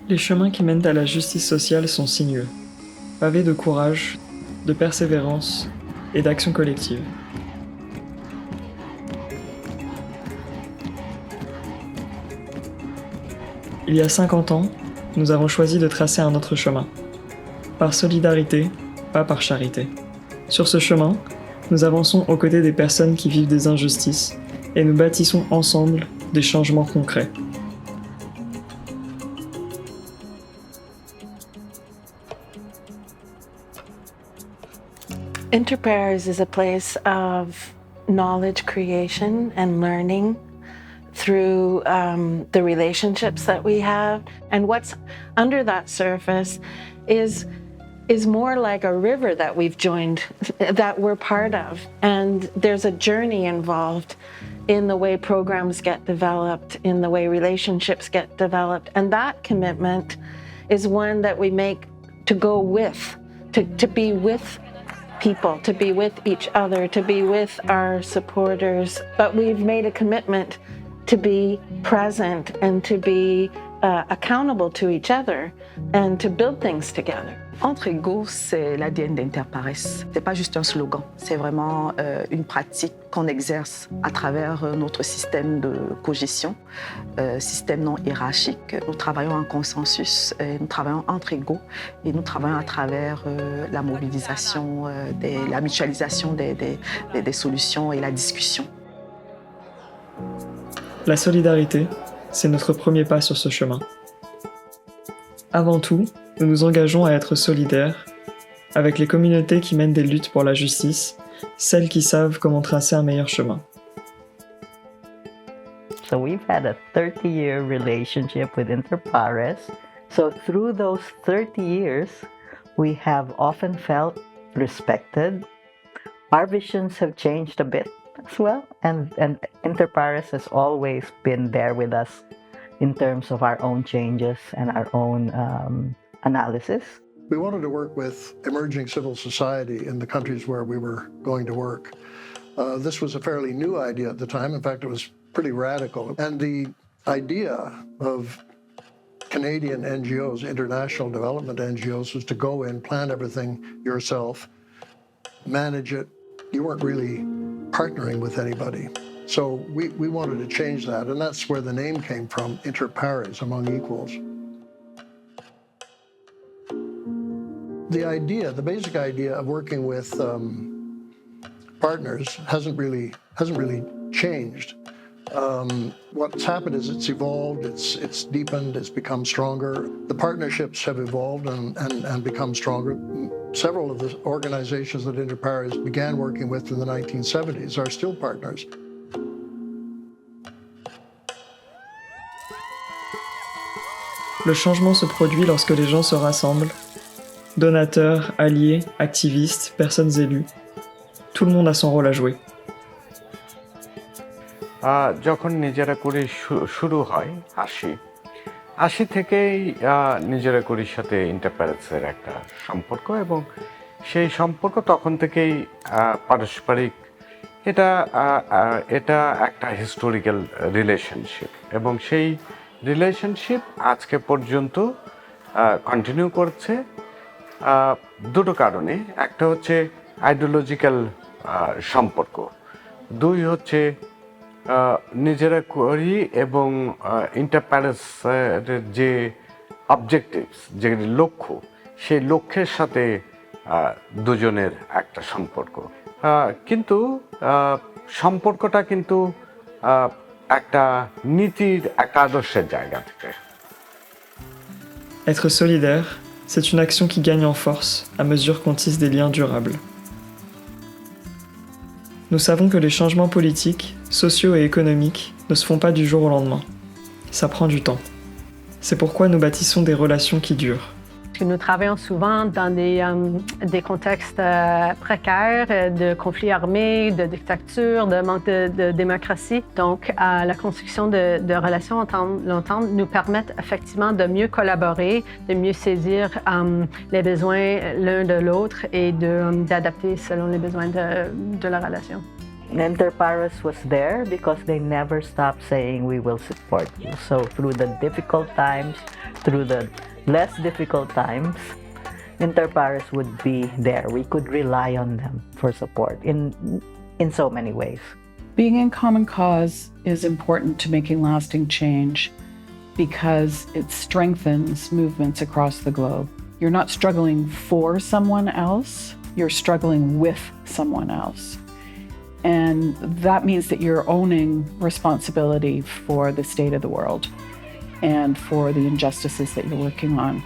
Les chemins qui mènent à la justice sociale sont sinueux, pavés de courage, de persévérance et d'action collective. Il y a 50 ans, nous avons choisi de tracer un autre chemin. Par solidarité, pas par charité. Sur ce chemin, nous avançons aux côtés des personnes qui vivent des injustices et nous bâtissons ensemble des changements concrets. Interpairs is a place of knowledge creation and learning through the relationships that we have. And what's under that surface is more like a river that we've joined, that we're part of. And there's a journey involved in the way programs get developed, in the way relationships get developed. And that commitment is one that we make to go with, to be with people, to be with each other, to be with our supporters. But we've made a commitment to be present and to be accountable to each other and to build things together. Entre égaux, c'est l'ADN d'Interpares. C'est pas juste un slogan, c'est vraiment une pratique qu'on exerce à travers notre système de cogestion, système non hiérarchique. Nous travaillons en consensus, nous travaillons entre égaux et nous travaillons à travers la mobilisation, la mutualisation des solutions et la discussion. La solidarité, c'est notre premier pas sur ce chemin. Avant tout, nous nous engageons à être solidaires avec les communautés qui mènent des luttes pour la justice, celles qui savent comment tracer un meilleur chemin. So we've had a 30-year relationship with Interpares. So through those 30 years, we have often felt respected. Our visions have changed a bit as well, and Interpares has always been there with us in terms of our own changes and our own analysis. We wanted to work with emerging civil society in the countries where we were going to work. This was a fairly new idea at the time. In fact, it was pretty radical. And the idea of Canadian NGOs, international development NGOs, was to go in, plan everything yourself, manage it. You weren't really partnering with anybody. So we wanted to change that, and that's where the name came from, Interpares, among equals. The basic idea of working with partners hasn't really changed. What's happened is it's evolved, it's deepened, it's become stronger. The partnerships have evolved and become stronger. Several of the organizations that Interpares began working with in the 1970s are still partners. Le changement se produit lorsque les gens se rassemblent. Donateurs, alliés, activistes, personnes élues. Tout le monde a son rôle à jouer. যখন নিজেরা করি শুরু হয় ৮০ থেকেই নিজেরা করির সাথে ইন্টারপ্যারেসের একটা সম্পর্ক, এবং সেই সম্পর্ক তখন থেকেই পারস্পরিক, এটা একটা হিস্টোরিক্যাল রিলেশনশিপ, এবং সেই রিলেশনশিপ আজকে পর্যন্ত কন্টিনিউ করছে দুটো কারণে। একটা হচ্ছে আইডিওলজিক্যাল সম্পর্ক, দুই হচ্ছে নিজেরা করি এবং ইন্টারপ্যারেসের যে অবজেক্টিভস, যে লক্ষ্য, সেই লক্ষ্যের সাথে দুজনের একটা সম্পর্ক। কিন্তু সম্পর্কটা কিন্তু একটা নীতির, একটা আদর্শের জায়গা থেকে। Être solidaire, c'est une action qui gagne en force à mesure qu'on tisse des liens durables. Nous savons que les changements politiques, sociaux et économiques ne se font pas du jour au lendemain. Ça prend du temps. C'est pourquoi nous bâtissons des relations qui durent. Nous travaillons souvent dans des contextes précaires, de conflits armés, de dictature, de manque de démocratie. Donc, la construction de relations long-terme nous permettent effectivement de mieux collaborer, de mieux saisir les besoins l'un de l'autre et d'adapter selon les besoins de la relation. Interpares was there because they never stopped saying we will support you. So through the difficult times, through the less difficult times, Interpares would be there. We could rely on them for support in so many ways. Being in common cause is important to making lasting change because it strengthens movements across the globe. You're not struggling for someone else, you're struggling with someone else. And that means that you're owning responsibility for the state of the world and for the injustices that you're working on.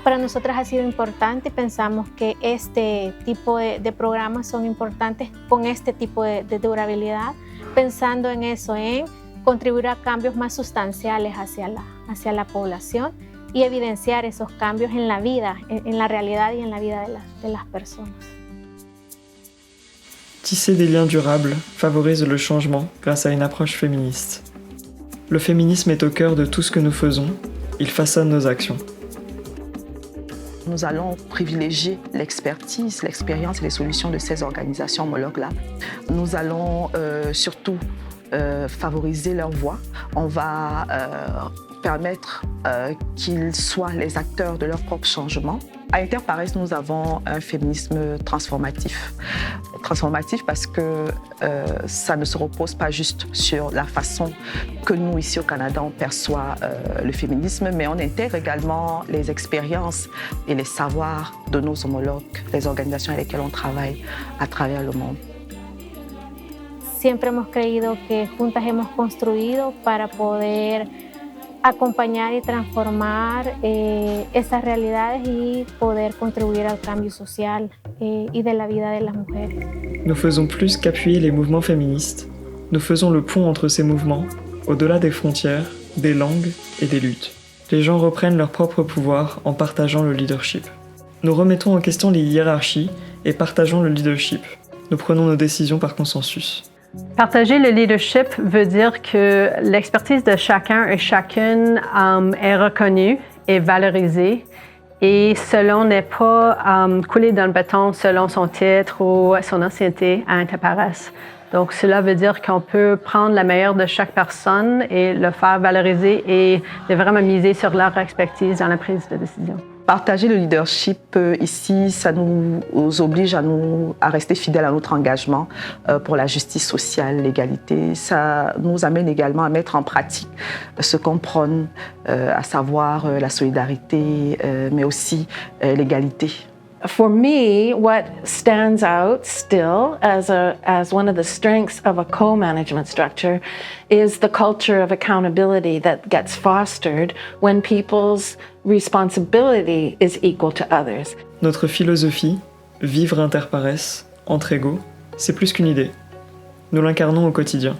Para nosotras ha sido importante, pensamos que este tipo de programas son importantes con este tipo de durabilidad, pensando en eso, en contribuir a cambios más sustanciales hacia la población y evidenciar esos cambios en la vida, en la realidad y en la vida de las personas. Tisser des liens durables favorise le changement grâce à une approche féministe. Le féminisme est au cœur de tout ce que nous faisons, il façonne nos actions. Nous allons privilégier l'expertise, l'expérience et les solutions de ces organisations homologues-là. Nous allons surtout favoriser leur voix. On va permettre qu'ils soient les acteurs de leur propre changement. À Interpares, nous avons un féminisme transformatif. Transformatif parce que ça ne se repose pas juste sur la façon que nous, ici au Canada, on perçoit le féminisme, mais on intègre également les expériences et les savoirs de nos homologues, les organisations avec lesquelles on travaille à travers le monde. Siempre hemos creído que juntas hemos construido para poder acompañar y transformar esas realidades y poder contribuir al cambio social y de la vida de las mujeres. Nous faisons plus qu'appuyer les mouvements féministes. Nous faisons le pont entre ces mouvements, au-delà des frontières, des langues et des luttes. Les gens reprennent leur propre pouvoir en partageant le leadership. Nous remettons en question les hiérarchies et partageons le leadership. Nous prenons nos décisions par consensus. Partager le leadership veut dire que l'expertise de chacun et chacune est reconnue et valorisée et cela n'est pas coulé dans le béton selon son titre ou son ancienneté à Interpares. Donc cela veut dire qu'on peut prendre le meilleur de chaque personne et le faire valoriser et de vraiment miser sur leur expertise dans la prise de décision. Partager le leadership ici, ça nous oblige à rester fidèles à notre engagement pour la justice sociale, l'égalité. Ça nous amène également à mettre en pratique ce qu'on prône, à savoir la solidarité, mais aussi l'égalité. For me, what stands out still as one of the strengths of a co-management structure is the culture of accountability that gets fostered when people's responsibility is equal to others. Notre philosophie, vivre Interpares, entre égaux, c'est plus qu'une idée. Nous l'incarnons au quotidien.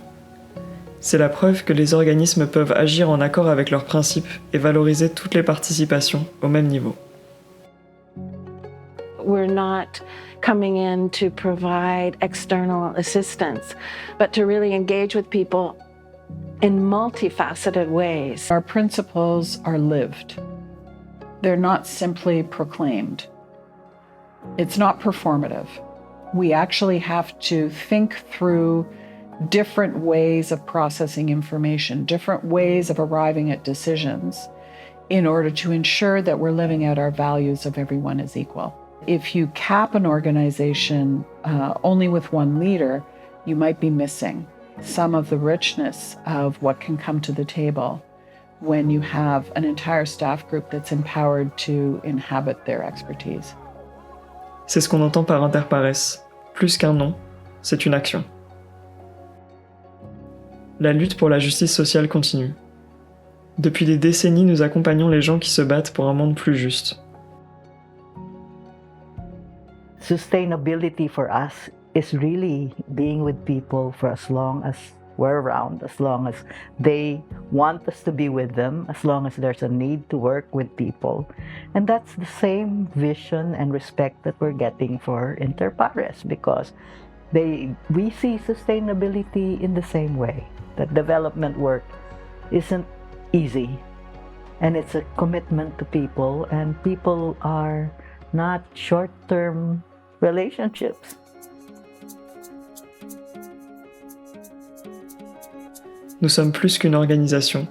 C'est la preuve que les organismes peuvent agir en accord avec leurs principes et valoriser toutes les participations au même niveau. We're not coming in to provide external assistance, but to really engage with people in multifaceted ways. Our principles are lived. They're not simply proclaimed. It's not performative. We actually have to think through different ways of processing information, different ways of arriving at decisions in order to ensure that we're living out our values of everyone is equal. If you cap an organization only with one leader, you might be missing some of the richness of what can come to the table when you have an entire staff group that's empowered to inhabit their expertise. C'est ce qu'on entend par Interpares. Plus qu'un nom, c'est une action. La lutte pour la justice sociale continue. Depuis des décennies, nous accompagnons les gens qui se battent pour un monde plus juste. Sustainability for us is really being with people for as long as we're around, as long as they want us to be with them, as long as there's a need to work with people. And that's the same vision and respect that we're getting for Interpares because we see sustainability in the same way. That development work isn't easy and it's a commitment to people, and people are not short-term relationships. Nous sommes plus qu'une organisation,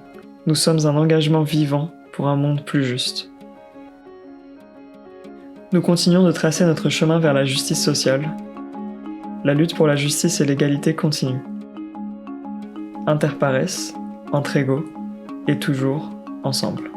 nous sommes un engagement vivant pour un monde plus juste. Nous continuons de tracer notre chemin vers la justice sociale. La lutte pour la justice et l'égalité continue. Inter pares, entre égaux, et toujours ensemble.